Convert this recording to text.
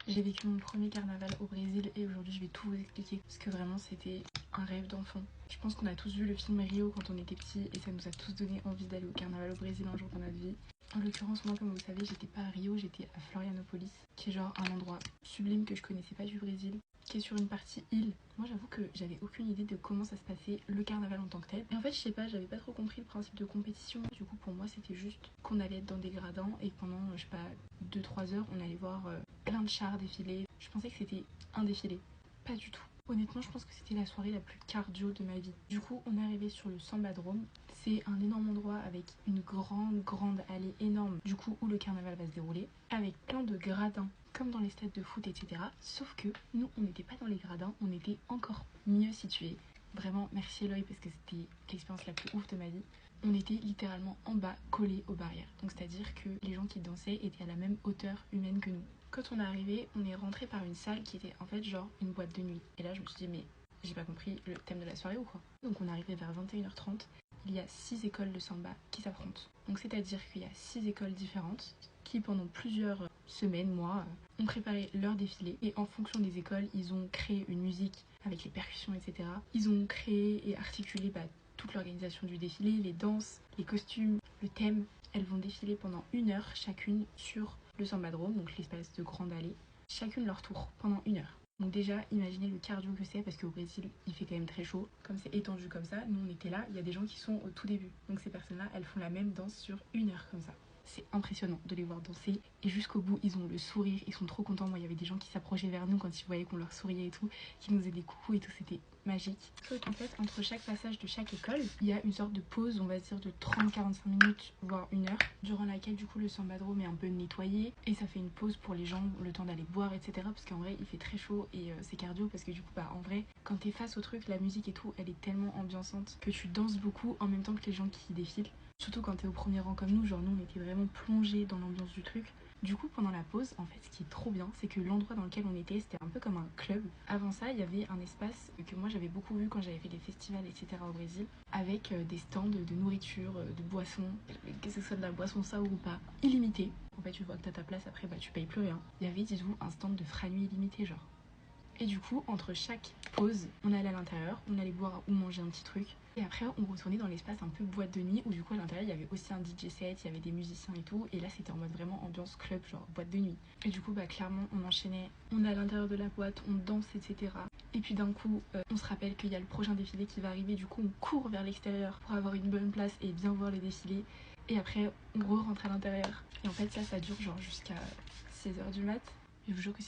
J'ai vécu mon premier carnaval au Brésil et aujourd'hui je vais tout vous expliquer parce que vraiment c'était un rêve d'enfant. Je pense qu'on a tous vu le film Rio quand on était petit et ça nous a tous donné envie d'aller au carnaval au Brésil un jour dans notre vie. En l'occurrence, moi, comme vous savez, j'étais pas à Rio, j'étais à Florianopolis, qui est genre un endroit sublime que je connaissais pas du Brésil, qui est sur une partie île. Moi, j'avoue que j'avais aucune idée de comment ça se passait, le carnaval en tant que tel. Et en fait, je sais pas, j'avais pas trop compris le principe de compétition. Du coup, pour moi, c'était juste qu'on allait être dans des gradins et pendant, je sais pas, 2-3 heures, on allait voir plein de chars défiler. Je pensais que c'était un défilé. Pas du tout. Honnêtement, je pense que c'était la soirée la plus cardio de ma vie. Du coup, on est arrivé sur le Sambadrome. C'est un énorme endroit avec une grande allée énorme, du coup, où le carnaval va se dérouler, avec plein de gradins, comme dans les stades de foot, etc. Sauf que nous, on n'était pas dans les gradins, on était encore mieux situés. Vraiment, merci Eloy, parce que c'était l'expérience la plus ouf de ma vie. On était littéralement en bas, collés aux barrières. Donc, c'est-à-dire que les gens qui dansaient étaient à la même hauteur humaine que nous. Quand on est arrivé, on est rentré par une salle qui était en fait genre une boîte de nuit. Et là, je me suis dit, mais j'ai pas compris le thème de la soirée ou quoi. Donc, on est arrivé vers 21h30. Il y a 6 écoles de samba qui s'affrontent. Donc, c'est-à-dire qu'il y a 6 écoles différentes qui, pendant plusieurs semaines, mois, ont préparé leur défilé. Et en fonction des écoles, ils ont créé une musique avec les percussions, etc. Ils ont créé et articulé toute l'organisation du défilé, les danses, les costumes, le thème. Elles vont défiler pendant 1 heure chacune sur le Sambadrome, donc l'espèce de grande allée, chacune leur tour pendant 1 heure. Donc déjà, imaginez le cardio que c'est, parce qu'au Brésil, il fait quand même très chaud. Comme c'est étendu comme ça, nous on était là, il y a des gens qui sont au tout début. Donc ces personnes-là, elles font la même danse sur 1 heure comme ça. C'est impressionnant de les voir danser. Et jusqu'au bout, ils ont le sourire, ils sont trop contents. Moi, il y avait des gens qui s'approchaient vers nous quand ils voyaient qu'on leur souriait et tout, qui nous faisaient des coucous et tout, c'était magique. Sauf qu'en fait, entre chaque passage de chaque école, il y a une sorte de pause, on va dire de 30-45 minutes, voire 1 heure, durant laquelle du coup le Sambadrome est un peu nettoyé et ça fait une pause pour les gens, le temps d'aller boire, etc. Parce qu'en vrai, il fait très chaud et c'est cardio parce que du coup, en vrai, quand t'es face au truc, la musique et tout, elle est tellement ambiançante que tu danses beaucoup en même temps que les gens qui défilent. Surtout quand t'es au premier rang comme nous, genre nous on était vraiment plongés dans l'ambiance du truc. Du coup, pendant la pause, en fait, ce qui est trop bien, c'est que l'endroit dans lequel on était, c'était un peu comme un club. Avant ça, il y avait un espace que moi j'avais beaucoup vu quand j'avais fait des festivals, etc. au Brésil, avec des stands de nourriture, de boissons, que ce soit de la boisson sour ou pas, illimité. En fait, tu vois que t'as ta place, après, tu payes plus rien. Il y avait, dis-vous, un stand de Franui illimité, genre. Et du coup, entre chaque pause, on allait à l'intérieur, on allait boire ou manger un petit truc. Et après, on retournait dans l'espace un peu boîte de nuit, où du coup, à l'intérieur, il y avait aussi un DJ set, il y avait des musiciens et tout. Et là, c'était en mode vraiment ambiance club, genre boîte de nuit. Et du coup, clairement, on enchaînait. On est à l'intérieur de la boîte, on danse, etc. Et puis d'un coup, on se rappelle qu'il y a le prochain défilé qui va arriver. Du coup, on court vers l'extérieur pour avoir une bonne place et bien voir le défilé. Et après, on re-rentre à l'intérieur. Et en fait, ça dure genre jusqu'à 6h du mat. Je vous jure que c'est